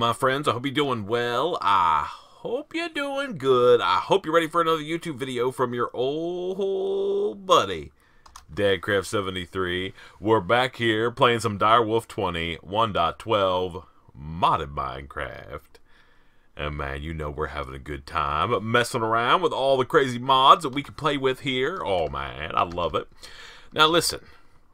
my friends. I hope you're doing well. I hope you're doing good. I hope you're ready for another YouTube video from your old buddy, Dadcraft73. We're back here playing some DW20 1.12 modded Minecraft. And man, you know we're having a good time messing around with all the crazy mods that we can play with here. Oh man, I love it. Now listen.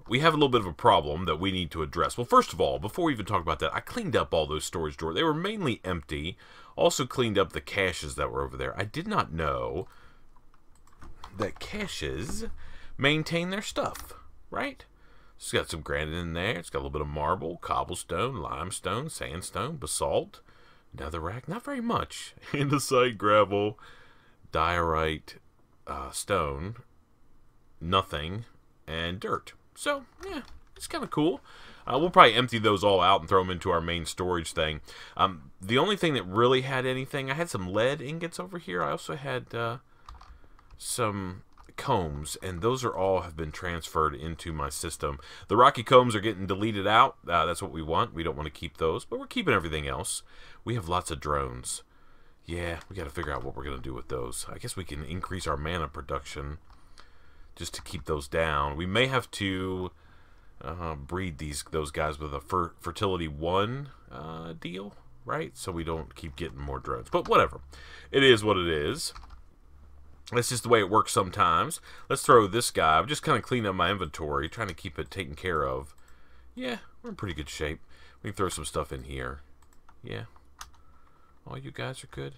We have a little bit of a problem that we need to address. Well, first of all, before we even talk about that, I cleaned up all those storage drawers. They were mainly empty. Also cleaned up the caches that were over there. I did not know that caches maintain their stuff, right? It's got some granite in there. It's got a little bit of marble, cobblestone, limestone, sandstone, basalt, netherrack. Not very much. Andesite, gravel, diorite, stone, nothing, and dirt. So, yeah, it's kind of cool. We'll probably empty those all out and throw them into our main storage thing. The only thing that really had anything, I had some lead ingots over here. I also had some combs, and those are all have been transferred into my system. The rocky combs are getting deleted out. That's what we want. We don't want to keep those, but we're keeping everything else. We have lots of drones. Yeah, we got to figure out what we're going to do with those. I guess we can increase our mana production just to keep those down. We may have to breed those guys with a fertility 1 deal, right? So we don't keep getting more drones. But whatever. It is what it is. That's just the way it works sometimes. Let's throw this guy. I'm just kind of cleaning up my inventory, trying to keep it taken care of. Yeah, we're in pretty good shape. We can throw some stuff in here. Yeah. All you guys are good?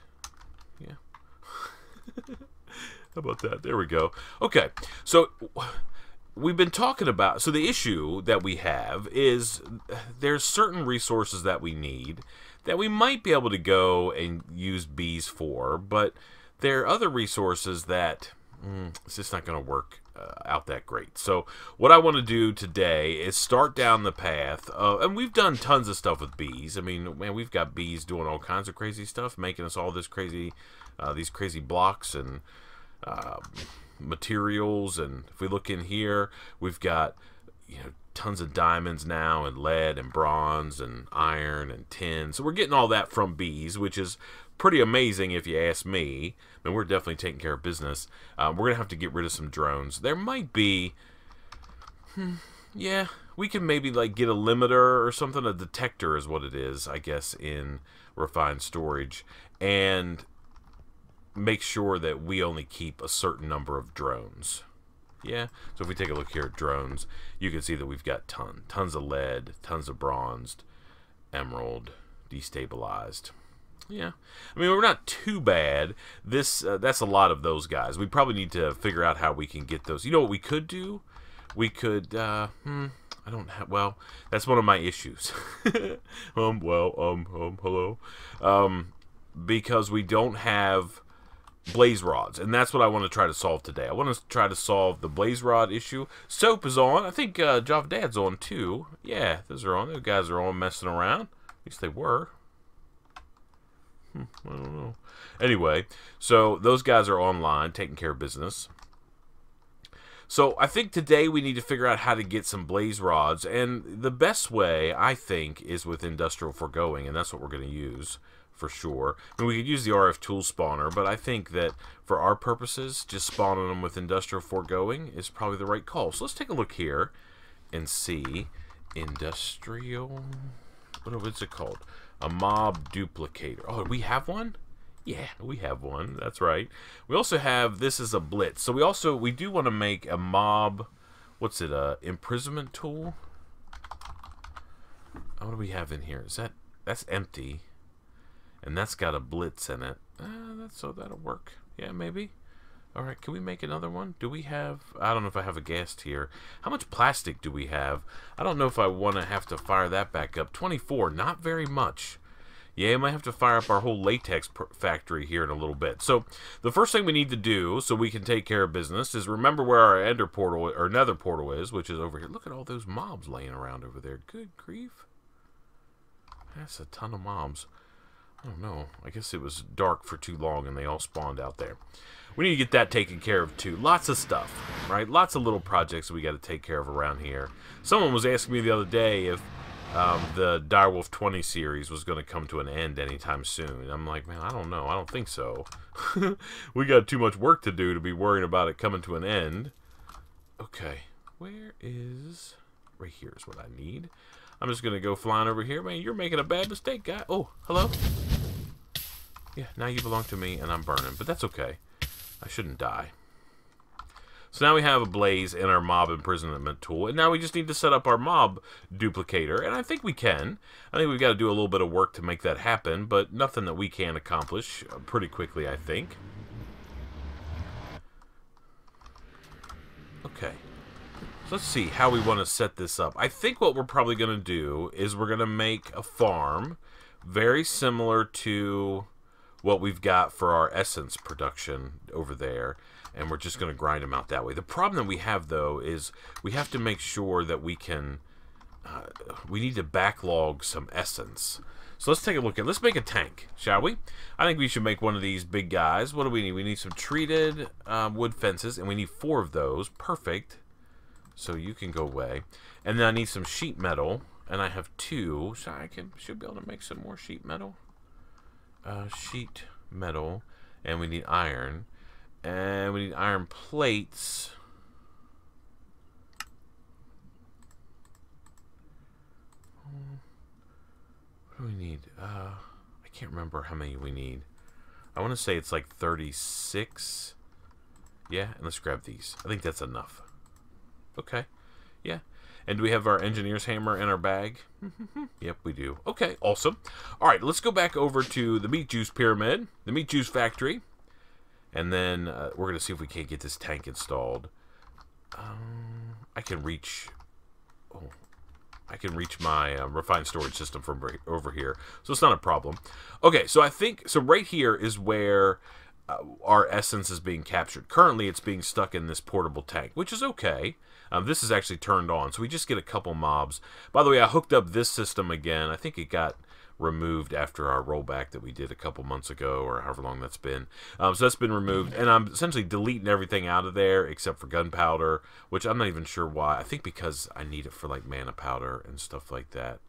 Yeah. How about that? There we go. Okay, so we've been talking about, so the issue that we have is there's certain resources that we need that we might be able to go and use bees for, but there are other resources that it's just not going to work out that great. So what I want to do today is start down the path, and we've done tons of stuff with bees. I mean, man, we've got bees doing all kinds of crazy stuff, making us all this crazy, these crazy blocks and materials. And if we look in here, we've got tons of diamonds now, and lead and bronze and iron and tin. So we're getting all that from bees, which is pretty amazing if you ask me. I mean, we're definitely taking care of business. We're gonna have to get rid of some drones. There might be yeah, we can maybe like get a limiter or something. A detector is what it is, I guess, in refined storage, and make sure that we only keep a certain number of drones. Yeah, so if we take a look here at drones, you can see that we've got tons of lead, tons of bronzed, emerald, destabilized. Yeah, I mean, we're not too bad. This that's a lot of those guys. We probably need to figure out how we can get those. You know what we could do? We could I don't have, well, that's one of my issues. Hello. Because we don't have blaze rods, and that's what I want to try to solve today. I want to try to solve the blaze rod issue. Soap is on. I think Java Dad's on too. Yeah, those are on. Those guys are on messing around. At least they were. I don't know. Anyway, so those guys are online taking care of business. So I think today we need to figure out how to get some blaze rods, and the best way, I think, is with industrial foregoing, and that's what we're going to use for sure. I mean, we could use the RF tool spawner, but I think that for our purposes, just spawning them with industrial foregoing is probably the right call. So let's take a look here and see industrial, what is it called? A mob duplicator. Oh, we have one? Yeah, we have one. That's right. We also have, this is a blitz. So we do want to make a mob, what's it, imprisonment tool? What do we have in here? That's empty. And that's got a blitz in it. So that'll work. Yeah, maybe. Alright, can we make another one? Do we have, I don't know if I have a ghast here. How much plastic do we have? I don't know if I want to have to fire that back up. 24, not very much. Yeah, I might have to fire up our whole latex factory here in a little bit. So the first thing we need to do so we can take care of business is remember where our ender portal or nether portal is, which is over here. Look at all those mobs laying around over there. Good grief. That's a ton of mobs. I don't know. I guess it was dark for too long and they all spawned out there. We need to get that taken care of too. Lots of stuff, right? Lots of little projects we got to take care of around here. Someone was asking me the other day if the DW20 series was going to come to an end anytime soon. And I'm like, man, I don't know. I don't think so. We got too much work to do to be worrying about it coming to an end. Okay, where is... Right here is what I need. I'm just going to go flying over here. Man, you're making a bad mistake, guy. Oh, hello? Yeah, now you belong to me, and I'm burning. But that's okay. I shouldn't die. So now we have a blaze in our mob imprisonment tool. And now we just need to set up our mob duplicator. And I think we can. I think we've got to do a little bit of work to make that happen. But nothing that we can accomplish pretty quickly, I think. Okay. So let's see how we want to set this up. I think what we're probably going to do is we're going to make a farm very similar to what we've got for our essence production over there. And we're just going to grind them out that way. The problem that we have, though, is we have to make sure that we can... we need to backlog some essence. So let's take a look at... Let's make a tank, shall we? I think we should make one of these big guys. What do we need? We need some treated wood fences, and we need 4 of those. Perfect. So you can go away. And then I need some sheet metal, and I have 2. So I should be able to make some more sheet metal. Sheet metal, and we need iron. And we need iron plates. What do we need? I can't remember how many we need. I want to say it's like 36. Yeah, and let's grab these. I think that's enough. Okay. Yeah. And do we have our engineer's hammer in our bag? Yep, we do. Okay, awesome. All right, let's go back over to the meat juice pyramid, the meat juice factory. And then we're going to see if we can't get this tank installed. I can reach... Oh, I can reach my refined storage system from right over here. So it's not a problem. Okay, so I think... So right here is where our essence is being captured. Currently, it's being stuck in this portable tank, which is okay. This is actually turned on, so we just get a couple mobs. By the way, I hooked up this system again. I think it got removed after our rollback that we did a couple months ago, or however long that's been. So that's been removed, and I'm essentially deleting everything out of there except for gunpowder, which I'm not even sure why. I think because I need it for like mana powder and stuff like that.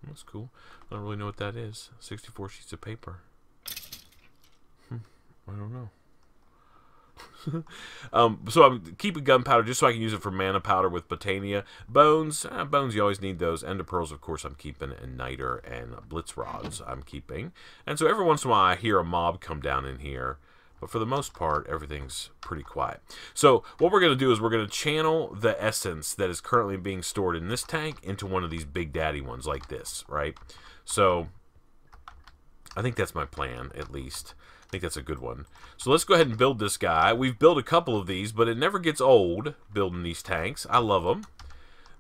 That's cool. I don't really know what that is. 64 sheets of paper. I don't know. So I'm keeping gunpowder just so I can use it for mana powder with Botania. Bones, bones, you always need those. Ender pearls, of course, I'm keeping. And niter and blitz rods I'm keeping. And so every once in a while I hear a mob come down in here. But for the most part, everything's pretty quiet. So what we're going to do is we're going to channel the essence that is currently being stored in this tank into one of these big daddy ones like this, right? So I think that's my plan, at least. I think that's a good one. So let's go ahead and build this guy. We've built a couple of these, but it never gets old building these tanks. I love them.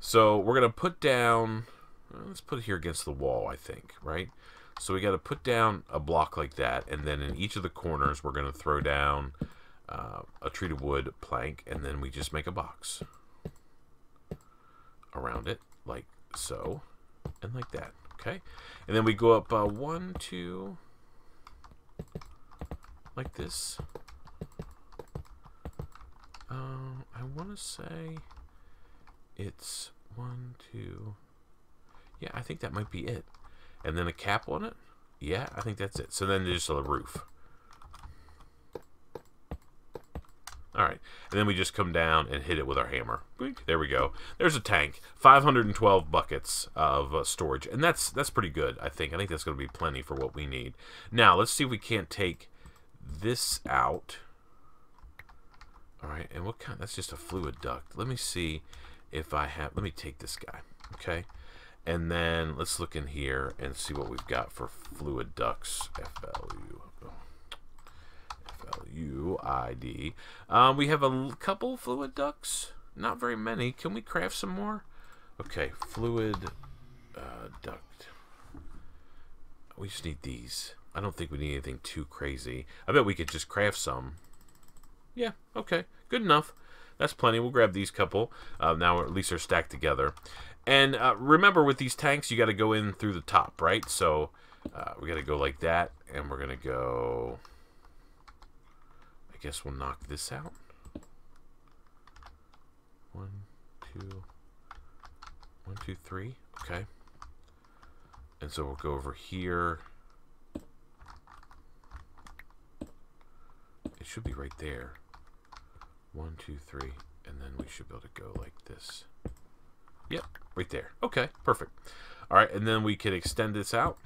So we're going to put down... Let's put it here against the wall, I think, right? So we got to put down a block like that, and then in each of the corners we're going to throw down a treated wood plank, and then we just make a box around it, like so, and like that, okay? And then we go up 1, 2... like this. I want to say it's 1, 2. Yeah, I think that might be it. And then a cap on it. Yeah, I think that's it. So then there's a roof. All right, and then we just come down and hit it with our hammer. There we go. There's a tank. 512 buckets of storage, and that's pretty good. I think that's going to be plenty for what we need. Now let's see if we can't take this out. All right, and what kind? That's just a fluid duct. Let me see if I have. Let me take this guy. Okay, and then let's look in here and see what we've got for fluid ducts. FLUID. We have a couple fluid ducts. Not very many. Can we craft some more? Okay, fluid duct. We just need these. I don't think we need anything too crazy. I bet we could just craft some. Yeah, okay. Good enough. That's plenty. We'll grab these couple. Now at least they're stacked together. And remember, with these tanks, you got to go in through the top, right? So we got to go like that, and we're going to go... I guess we'll knock this out. 1, 2, 1, 2, 3. Okay. And so we'll go over here. It should be right there. 1, 2, 3. And then we should be able to go like this. Yep, right there. Okay, perfect. All right, and then we can extend this out.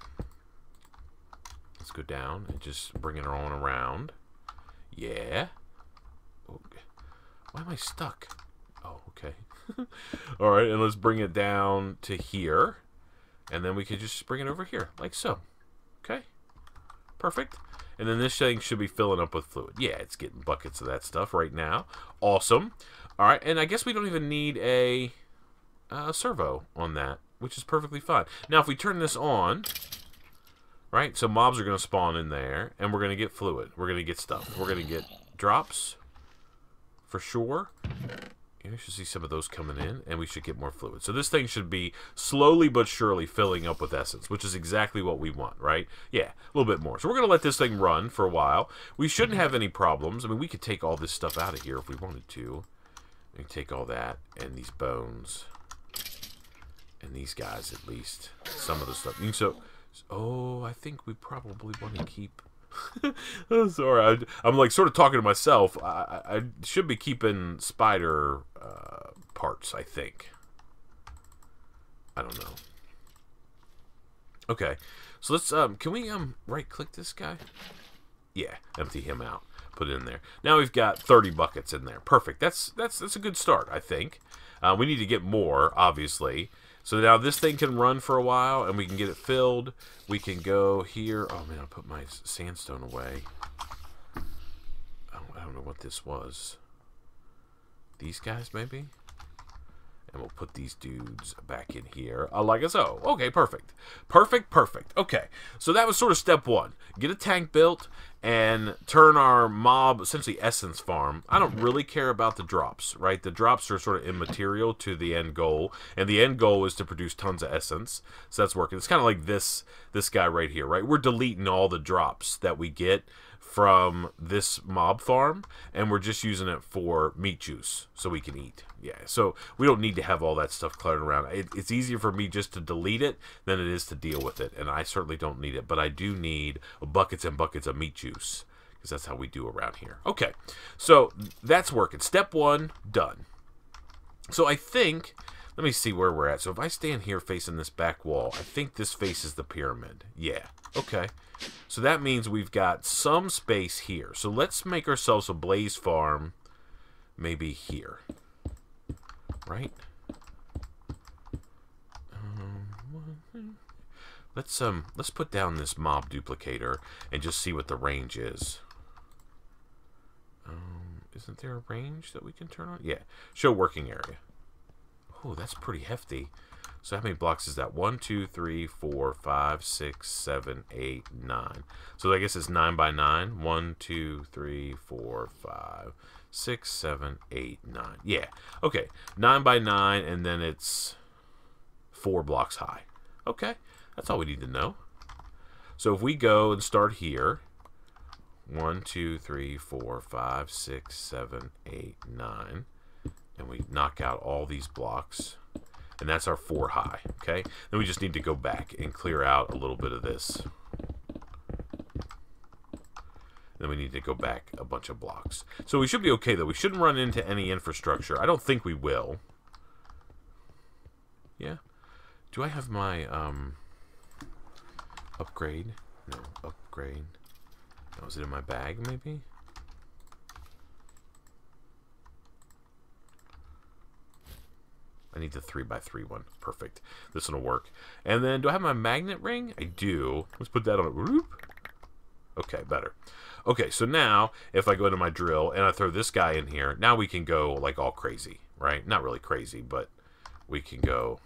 Let's go down and just bring it on around. Yeah. Oh, why am I stuck? Oh, okay. All right, and let's bring it down to here. And then we can just bring it over here, like so. Okay. Perfect. And then this thing should be filling up with fluid. Yeah, it's getting buckets of that stuff right now. Awesome. All right, and I guess we don't even need a servo on that, which is perfectly fine. Now, if we turn this on, right, so mobs are going to spawn in there, and we're going to get fluid. We're going to get stuff. We're going to get drops, for sure. You should see some of those coming in, and we should get more fluid. So this thing should be slowly but surely filling up with essence, which is exactly what we want, right? Yeah, a little bit more. So we're going to let this thing run for a while. We shouldn't have any problems. I mean, we could take all this stuff out of here if we wanted to. We can take all that, and these bones, and these guys at least. Some of the stuff. So, oh, I think we probably want to keep... Oh, sorry, I'm like sort of talking to myself. I should be keeping spider parts, I think. I don't know. Okay, so let's can we right click this guy? Yeah, empty him out. Put it in there. Now we've got 30 buckets in there. Perfect. That's a good start, I think. We need to get more, obviously. So now this thing can run for a while, and we can get it filled. We can go here. Oh, man, I put my sandstone away. I don't know what this was. These guys, maybe? And we'll put these dudes back in here. Like so. Okay, perfect. Perfect, perfect. Okay, so that was sort of step one. Get a tank built and turn our mob, essentially essence farm. I don't really care about the drops, right? The drops are sort of immaterial to the end goal. And the end goal is to produce tons of essence. So that's working. It's kind of like this guy right here, right? We're deleting all the drops that we get from this mob farm, and we're just using it for meat juice so we can eat. Yeah, so we don't need to have all that stuff cluttered around. It's easier for me just to delete it than it is to deal with it, and I certainly don't need it, but I do need buckets and buckets of meat juice, because that's how we do around here. Okay, so that's working. Step one, done. So I think, let me see where we're at. So if I stand here facing this back wall, I think this faces the pyramid. Yeah, okay. So that means we've got some space here. So let's make ourselves a blaze farm maybe here. Right? Let's put down this mob duplicator and just see what the range is. Isn't there a range that we can turn on? Yeah. Show working area. Oh, that's pretty hefty. So how many blocks is that? 1, 2, 3, 4, 5, 6, 7, 8, 9. So I guess it's 9 by 9. 1, 2, 3, 4, 5, 6, 7, 8, 9. Yeah. Okay. 9 by 9, and then it's 4 blocks high. Okay. That's all we need to know. So if we go and start here, 1, 2, 3, 4, 5, 6, 7, 8, 9, and we knock out all these blocks. And that's our 4 high, okay? Then we just need to go back and clear out a little bit of this. Then we need to go back a bunch of blocks. So we should be okay, though. We shouldn't run into any infrastructure. I don't think we will. Yeah? Do I have my, upgrade? No, upgrade. Oh, is it in my bag, maybe? I need the 3x3 one. Perfect. This one will work. And then, do I have my magnet ring? I do. Let's put that on it. Okay, better. Okay, so now, if I go into my drill and I throw this guy in here, now we can go, like, all crazy, right? Not really crazy, but we can go...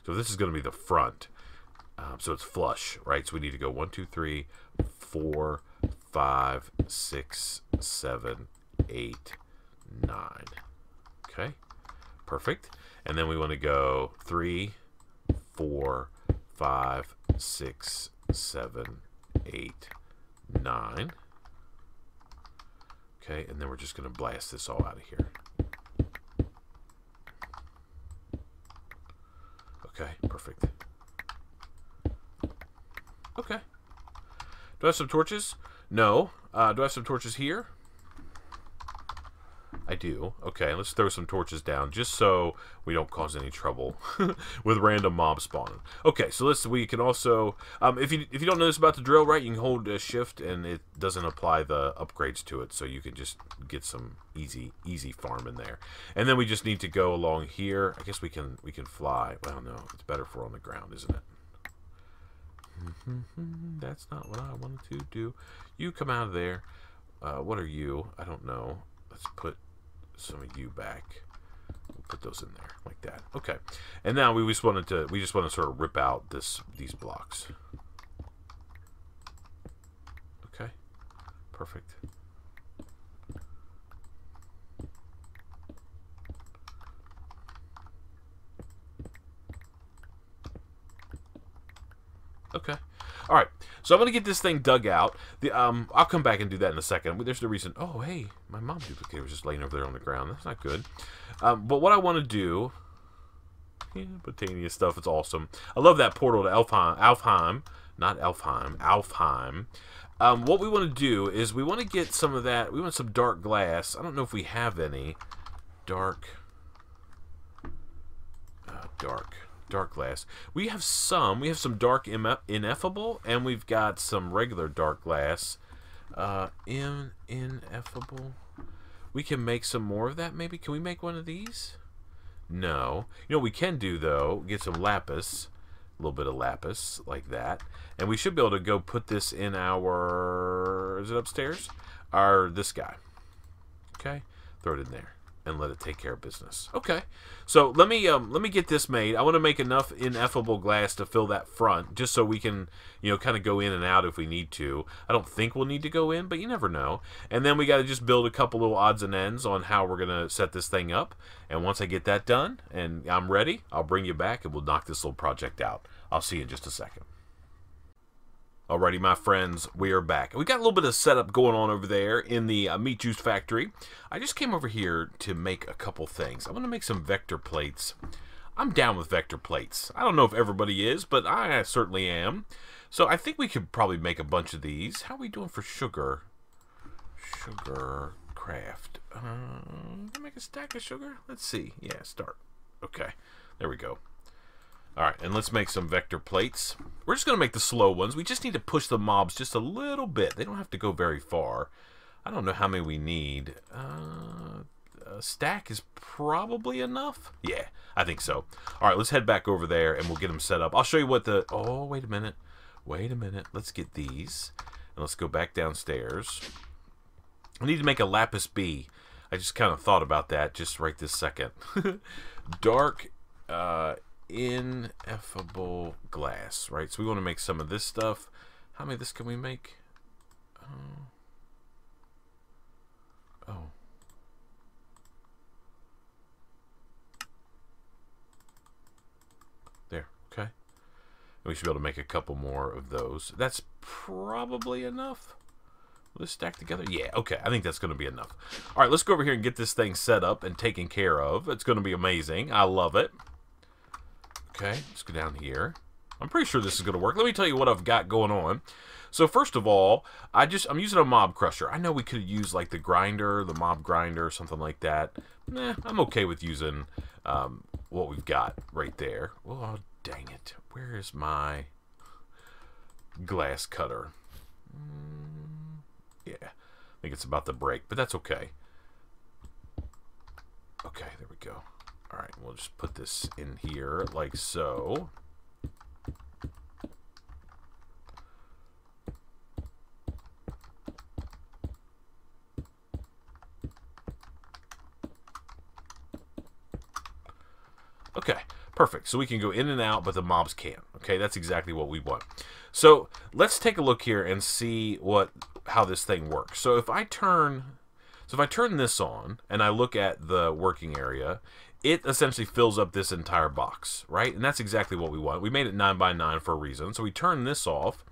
So this is going to be the front. So it's flush, right? So we need to go 1, 2, 3, 4, 5, 6, 7, 8, 9. Okay, perfect. And then we want to go 3, 4, 5, 6, 7, 8, 9. Okay, and then we're just going to blast this all out of here. Okay, perfect. Okay. Do I have some torches? No. Do I have some torches here? I do. Okay, let's throw some torches down just so we don't cause any trouble with random mob spawning. Okay, so we can also if you don't know this about the drill, right, you can hold shift and it doesn't apply the upgrades to it, so you can just get some easy farm in there. And then we just need to go along here. I guess we can fly. Well, no, it's better if we're on the ground, isn't it? That's not what I wanted to do. You come out of there. What are you? I don't know. Let's put some of you back. We'll put those in there like that. Okay. And now we just want to sort of rip out these blocks. Okay. Perfect. Okay. All right. So I'm going to get this thing dug out. I'll come back and do that in a second. There's the reason. Oh, hey, my mom duplicator was just laying over there on the ground. That's not good. But what I want to do... Yeah, Botania stuff. It's awesome. I love that portal to Alfheim. Not Elfheim. Alfheim. What we want to do is we want to get some of that. We want some dark glass. I don't know if we have any. Dark glass. We have some dark ineffable, and we've got some regular dark glass. Ineffable. We can make some more of that, maybe. Can we make one of these? No. You know what we can do, though? Get some lapis. A little bit of lapis, like that. And we should be able to go put this in our... Is it upstairs? This guy. Okay? Throw it in there. And let it take care of business. Okay, so let me get this made. I want to make enough ineffable glass to fill that front, just so we can, kind of go in and out if we need to. I don't think we'll need to go in, but you never know. And then we got to just build a couple little odds and ends on how we're gonna set this thing up. And once I get that done and I'm ready, I'll bring you back and we'll knock this little project out. I'll see you in just a second. Alrighty, my friends, we are back. We got a little bit of setup going on over there in the meat juice factory. I just came over here to make a couple things. I want to make some vector plates. I'm down with vector plates. I don't know if everybody is, but I certainly am. So I think we could probably make a bunch of these. How are we doing for sugar? Sugar craft. Can I make a stack of sugar? Let's see. Yeah, start. Okay, there we go. Alright, and let's make some vector plates. We're just going to make the slow ones. We just need to push the mobs just a little bit. They don't have to go very far. I don't know how many we need. A stack is probably enough. Yeah, I think so. Alright, let's head back over there and we'll get them set up. I'll show you what the... Oh, wait a minute. Wait a minute. Let's get these. And let's go back downstairs. I need to make a lapis bee. I just kind of thought about that just right this second. Dark... ineffable glass, right? So we want to make some of this stuff. How many of this can we make? Oh. There, okay. And we should be able to make a couple more of those. That's probably enough. Will this stack together? Yeah, okay. I think that's going to be enough. All right, let's go over here and get this thing set up and taken care of. It's going to be amazing. I love it. Okay, let's go down here. I'm pretty sure this is going to work. Let me tell you what I've got going on. So first of all, I'm using a mob crusher. I know we could use like the grinder, the mob grinder, or something like that. I'm okay with using what we've got right there. Oh, dang it. Where is my glass cutter? Yeah, I think it's about to break, but that's okay. Okay, there we go. All right, we'll just put this in here like so. Okay, perfect. So we can go in and out, but the mobs can't. Okay, that's exactly what we want. So let's take a look here and see how this thing works. So if I turn this on and I look at the working area, it essentially fills up this entire box, right? And that's exactly what we want. We made it 9 by 9 for a reason. So we turn this off,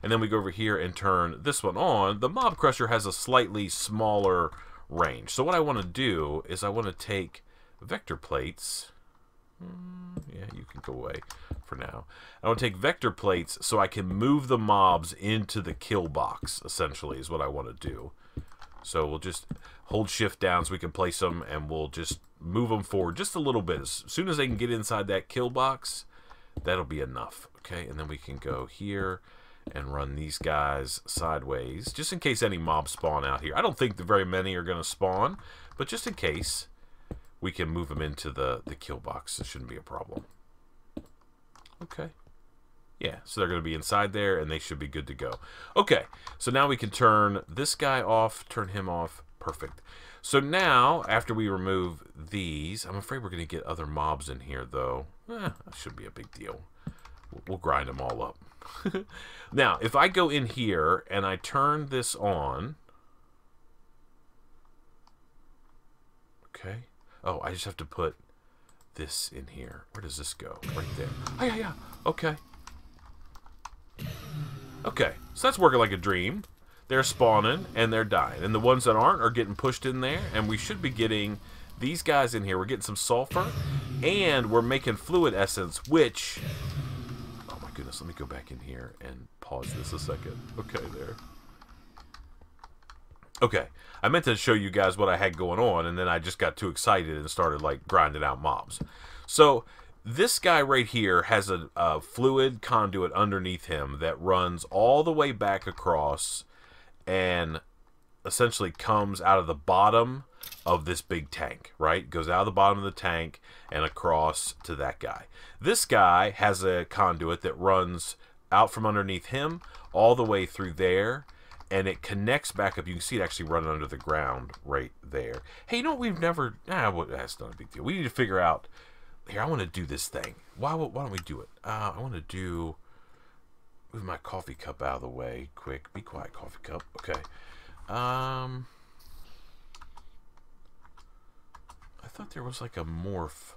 and then we go over here and turn this one on, the Mob Crusher has a slightly smaller range. So what I want to do is I want to take vector plates. Yeah, you can go away for now. I want to take vector plates so I can move the mobs into the kill box, essentially, is what I want to do. So we'll just hold shift down so we can place them, and we'll just move them forward just a little bit. As soon as they can get inside that kill box, that'll be enough. Okay, and then we can go here and run these guys sideways, just in case any mobs spawn out here. I don't think that very many are going to spawn, but just in case, we can move them into the kill box. It shouldn't be a problem. Okay. Yeah, so they're going to be inside there, and they should be good to go. Okay, so now we can turn this guy off, turn him off. Perfect. So now, after we remove these, I'm afraid we're going to get other mobs in here, though. That shouldn't be a big deal. We'll grind them all up. Now, if I go in here and I turn this on... Okay. Oh, I just have to put this in here. Where does this go? Right there. Oh, yeah. Okay. Okay, so that's working like a dream. They're spawning, and they're dying. And the ones that aren't are getting pushed in there, and we should be getting these guys in here. We're getting some sulfur, and we're making fluid essence, which... Oh, my goodness, let me go back in here and pause this a second. Okay, there. Okay, I meant to show you guys what I had going on, and then I just got too excited and started, like, grinding out mobs. So... this guy right here has a fluid conduit underneath him that runs all the way back across and essentially comes out of the bottom of this big tank, right? Goes out of the bottom of the tank and across to that guy. This guy has a conduit that runs out from underneath him all the way through there, and it connects back up. You can see it actually running under the ground right there. Hey, you know what we've never... well, that's not a big deal. We need to figure out... Here, I want to do this thing. Why don't we do it? I want to do... Move my coffee cup out of the way. Quick. Be quiet, coffee cup. Okay. I thought there was like a morph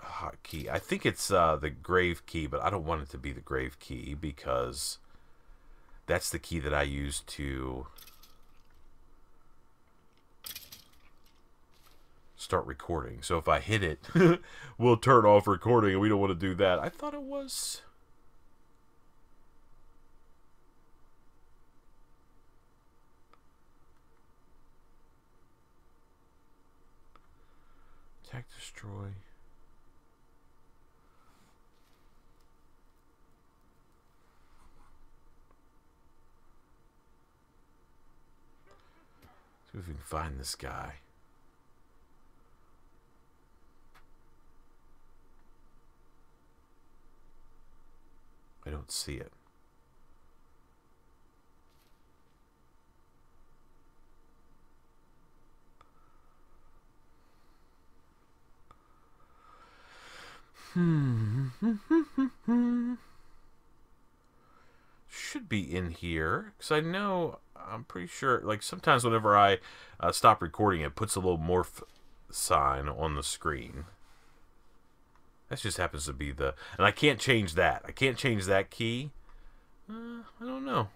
hotkey. I think it's the grave key, but I don't want it to be the grave key because that's the key that I use to... start recording. So if I hit it, we'll turn off recording, and we don't want to do that. I thought it was... attack, destroy. See if we can find this guy. I don't see it. Should be in here, because I know, I'm pretty sure, like sometimes whenever I stop recording, it puts a little morph sign on the screen. That just happens to be the... And I can't change that. I can't change that key. I don't know.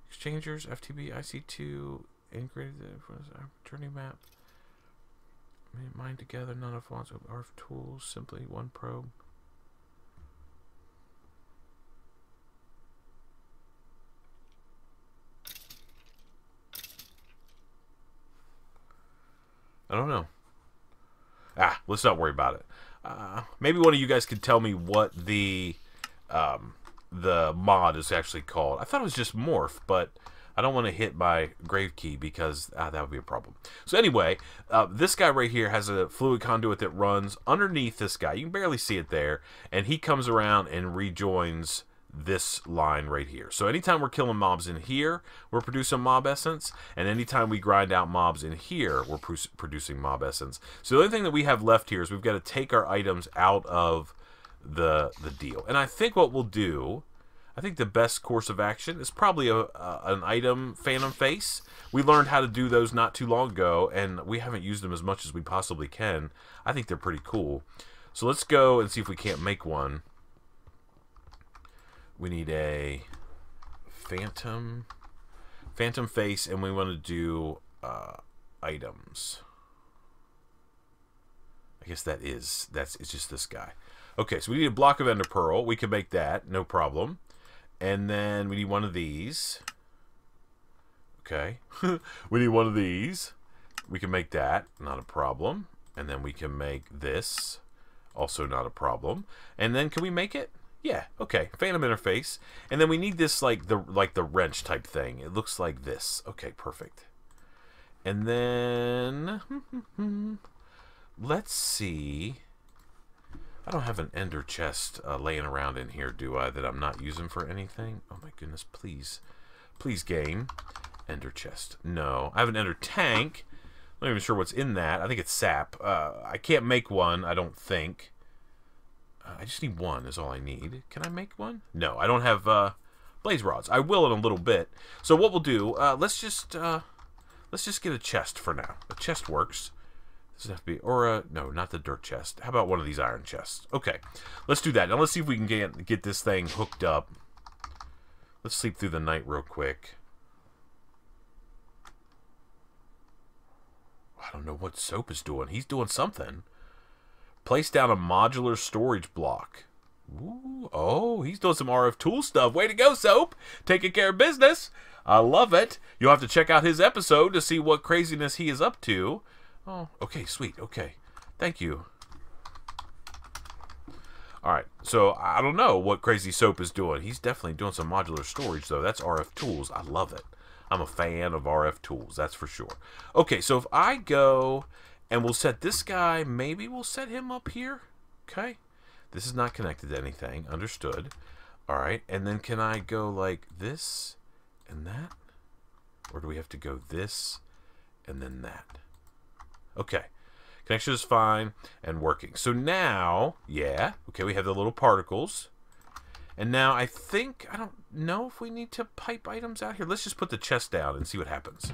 Exchangers, FTB, IC2, integrated journey map. Mine together, none of fonts, ARF tools, simply one probe. I don't know. Let's not worry about it. Maybe one of you guys could tell me what the mod is actually called. I thought it was just morph, but I don't want to hit my grave key because that would be a problem. So anyway, this guy right here has a fluid conduit that runs underneath this guy. You can barely see it there, and he comes around and rejoins this line right here. So anytime we're killing mobs in here, we're producing mob essence, and anytime we grind out mobs in here, we're producing mob essence. So the only thing that we have left here is we've got to take our items out of the deal. And I think what we'll do, I think the best course of action is probably an item phantom face. We learned how to do those not too long ago, and we haven't used them as much as we possibly can. I think they're pretty cool. So let's go and see if we can't make one We need a phantom face, and we want to do items. I guess it's just this guy. Okay, so we need a block of ender pearl. We can make that, no problem. And then we need one of these. Okay. We need one of these. We can make that, not a problem. And then we can make this, also not a problem. And then can we make it? Yeah, okay. Phantom interface. And then we need this like the wrench type thing. It looks like this. Okay, perfect. And then let's see. I don't have an ender chest laying around in here, do I, that I'm not using for anything? Oh my goodness, please. Please, game. Ender chest. No. I have an ender tank. I'm not even sure what's in that. I think it's sap. I can't make one, I don't think. I just need one is all I need. Can I make one? No, I don't have blaze rods. I will in a little bit. So what we'll do, let's just get a chest for now. A chest works. Doesn't have to be, or no, not the dirt chest. How about one of these iron chests? Okay, let's do that. Now let's see if we can get this thing hooked up. Let's sleep through the night real quick. I don't know what Soap is doing. He's doing something. Place down a modular storage block. Ooh, oh, he's doing some RF tool stuff. Way to go, Soap. Taking care of business. I love it. You'll have to check out his episode to see what craziness he is up to. Oh, okay, sweet. Okay. Thank you. Alright, so I don't know what Crazy Soap is doing. He's definitely doing some modular storage, though. That's RF tools. I love it. I'm a fan of RF tools, that's for sure. Okay, so if I go and we'll set this guy, maybe we'll set him up here. Okay. This is not connected to anything. Understood. Alright, and then can I go like this and that? Or do we have to go this and then that? Okay. Connection is fine and working. So now, yeah, okay, we have the little particles. And now I think, I don't know if we need to pipe items out here. Let's just put the chest down and see what happens.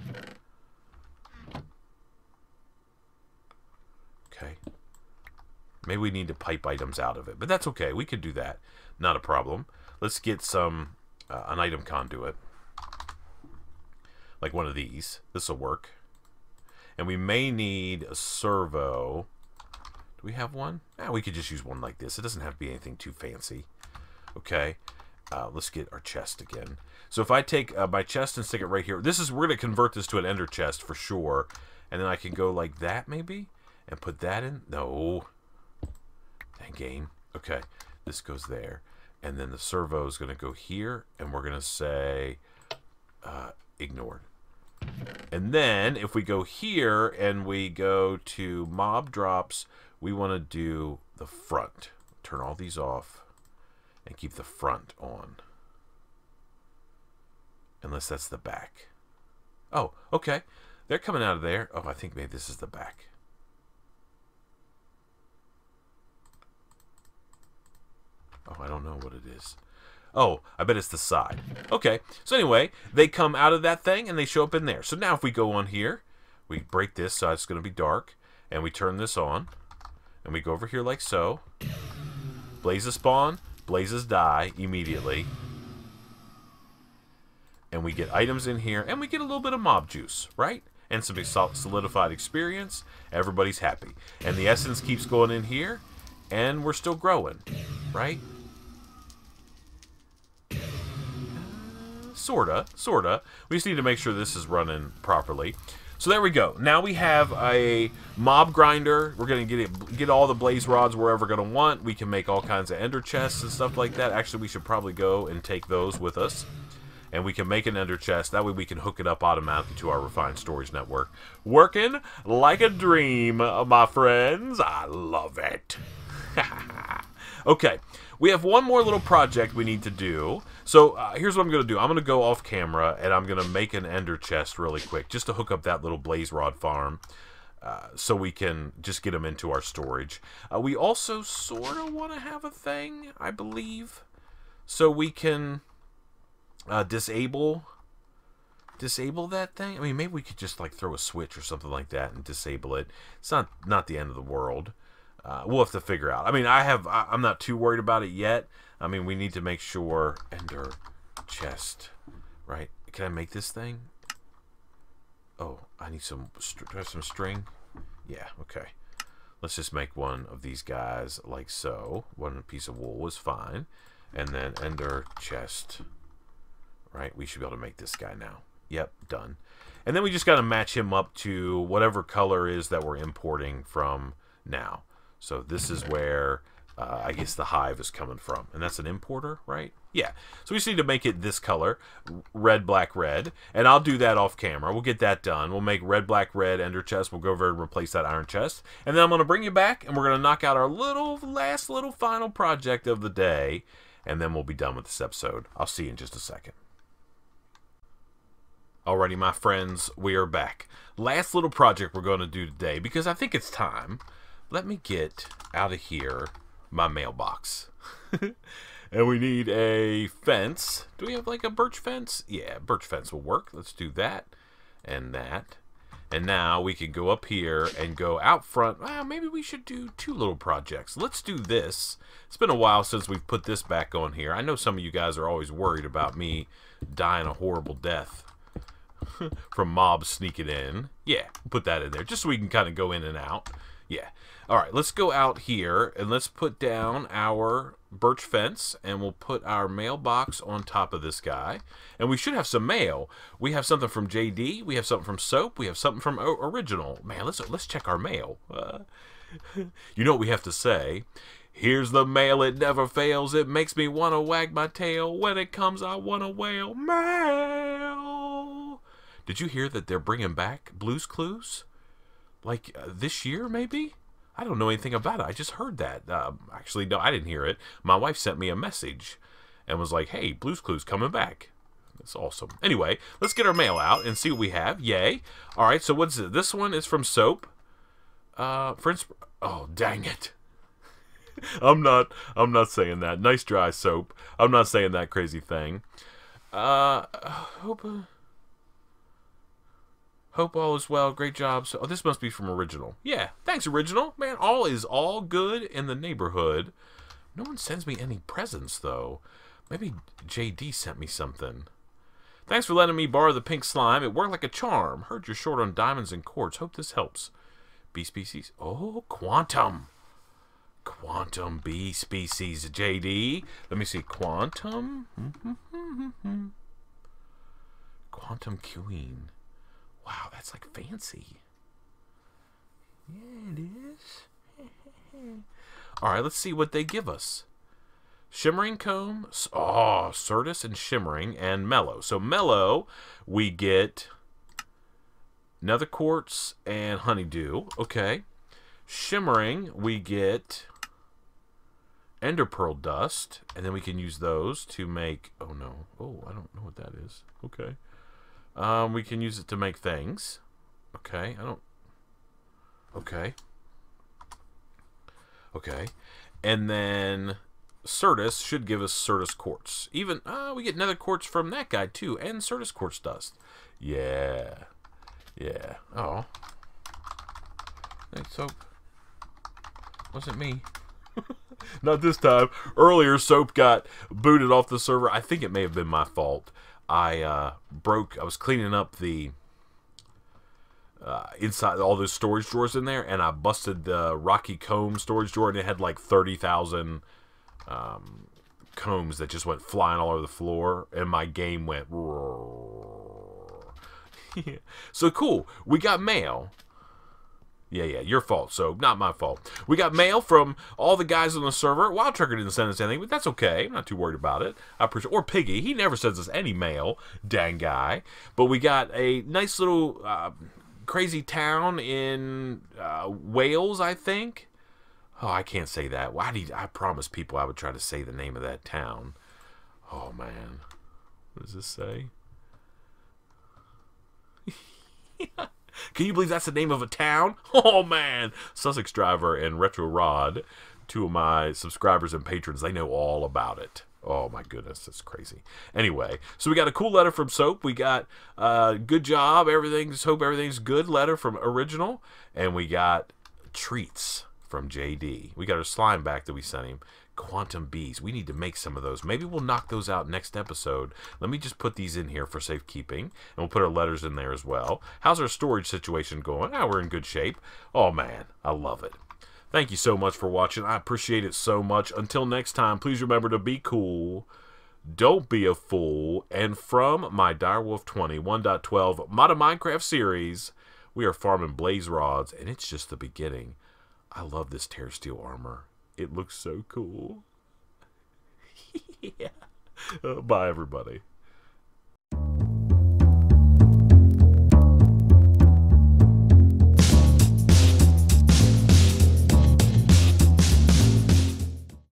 Okay. Maybe we need to pipe items out of it, but that's okay. We could do that. Not a problem. Let's get some, an item conduit. Like one of these. This will work. And we may need a servo. Do we have one? We could just use one like this. It doesn't have to be anything too fancy. Okay. Let's get our chest again. So if I take my chest and stick it right here. We're going to convert this to an ender chest for sure. And then I can go like that maybe. And put that in. No. Dang game. Okay. This goes there. And then the servo is going to go here. And we're going to say ignored. And then if we go here and we go to mob drops, we want to do the front. Turn all these off and keep the front on. Unless that's the back. Oh, okay. They're coming out of there. Oh, I think maybe this is the back. Oh, I don't know what it is. Oh, I bet it's the side. Okay, so anyway, they come out of that thing and they show up in there. So now if we go on here, we break this so it's going to be dark, and we turn this on, and we go over here like so. Blazes spawn, blazes die immediately. And we get items in here, and we get a little bit of mob juice, right? And some solidified experience. Everybody's happy. And the essence keeps going in here, and we're still growing, right? Sorta. We just need to make sure this is running properly. So there we go. Now we have a mob grinder. We're going to get all the blaze rods we're ever going to want. We can make all kinds of ender chests and stuff like that. Actually, we should probably go and take those with us. And we can make an ender chest. That way we can hook it up automatically to our refined storage network. Working like a dream, my friends. I love it. Okay. We have one more little project we need to do. So here's what I'm going to do. I'm going to go off camera and I'm going to make an ender chest really quick just to hook up that little blaze rod farm so we can just get them into our storage. We also sort of want to have a thing, I believe, so we can disable that thing. I mean, maybe we could just like throw a switch or something like that and disable it. It's not the end of the world. we'll have to figure out. I mean, I'm not too worried about it yet. I mean, we need to make sure. Ender chest, right? Can I make this thing? Oh, I need some string. Yeah, okay. Let's just make one of these guys like so. One piece of wool is fine. And then ender chest. Right? We should be able to make this guy now. Yep, done. And then we just got to match him up to whatever color is that we're importing from now. So this is where I guess the hive is coming from. And that's an importer, right? Yeah. So we just need to make it this color. Red, black, red. And I'll do that off camera. We'll get that done. We'll make red, black, red ender chest. We'll go over and replace that iron chest. And then I'm going to bring you back and we're going to knock out our last little final project of the day. And then we'll be done with this episode. I'll see you in just a second. Alrighty, my friends, we are back. Last little project we're going to do today, because I think it's time. Let me get out of here my mailbox. And we need a fence. Do we have like a birch fence? Yeah, birch fence will work. Let's do that and that. And now we can go up here and go out front. Well, maybe we should do two little projects. Let's do this. It's been a while since we've put this back on here. I know some of you guys are always worried about me dying a horrible death from mobs sneaking in. Yeah, put that in there just so we can kind of go in and out. Yeah. All right, let's go out here and let's put down our birch fence and we'll put our mailbox on top of this guy. And we should have some mail. We have something from JD. We have something from Soap. We have something from Original. Man, let's check our mail. You know what we have to say? Here's the mail, it never fails. It makes me want to wag my tail. When it comes, I want to wail. Mail! Did you hear that they're bringing back Blue's Clues? Like this year, maybe? I don't know anything about it. I just heard that. Actually, no, I didn't hear it. My wife sent me a message and was like, hey, Blue's Clues coming back. That's awesome. Anyway, let's get our mail out and see what we have. Yay. All right, so what's it? This one is from Soap. Oh, dang it. I'm not saying that. Nice dry Soap. I'm not saying that crazy thing. Hope all is well. Great job. So, this must be from Original. Yeah, thanks, Original. Man, all is all good in the neighborhood. No one sends me any presents, though. Maybe JD sent me something. Thanks for letting me borrow the pink slime. It worked like a charm. Heard you're short on diamonds and quartz. Hope this helps. Bee species. Oh, quantum. Quantum bee species, JD. Let me see. Quantum. Quantum queen. Wow, that's like fancy. Yeah, it is. All right, let's see what they give us. Shimmering comb. Oh, Certus and Shimmering and Mellow. So Mellow, we get Nether Quartz and Honeydew. Okay. Shimmering, we get Ender Pearl Dust. And then we can use those to make... Oh, no. Oh, I don't know what that is. Okay. We can use it to make things. Okay, Okay. Okay. And then Certus should give us Certus Quartz. Even, we get Nether Quartz from that guy, too. And Certus Quartz Dust. Yeah. Yeah. Oh. Thanks, Soap. Wasn't me. Not this time. Earlier, Soap got booted off the server. I think it may have been my fault. I was cleaning up the inside all those storage drawers in there, and I busted the Rocky Comb storage drawer, and it had like 30,000 combs that just went flying all over the floor, and my game went yeah. So cool, we got mail. Yeah, your fault, so not my fault. We got mail from all the guys on the server. Wild Trucker didn't send us anything, but that's okay. I'm not too worried about it. I appreciate. Or Piggy, he never sends us any mail, dang guy. But we got a nice little crazy town in Wales, I think. Oh, I can't say that. I promised people I would try to say the name of that town. Oh man, what does this say? Can you believe that's the name of a town? Oh, man. Sussex Driver and Retro Rod, two of my subscribers and patrons, they know all about it. Oh, my goodness. That's crazy. Anyway, so we got a cool letter from Soap. We got good job. Hope everything's good letter from Original. And we got treats from JD. We got our slime back that we sent him. Quantum bees. We need to make some of those. Maybe we'll knock those out next episode. Let me just put these in here for safekeeping. And we'll put our letters in there as well. How's our storage situation going? Ah, we're in good shape. Oh, man. I love it. Thank you so much for watching. I appreciate it so much. Until next time, please remember to be cool. Don't be a fool. And from my Direwolf20 1.12 Modern Minecraft series, we are farming blaze rods, and it's just the beginning. I love this tear steel armor. It looks so cool. Yeah. Bye, everybody.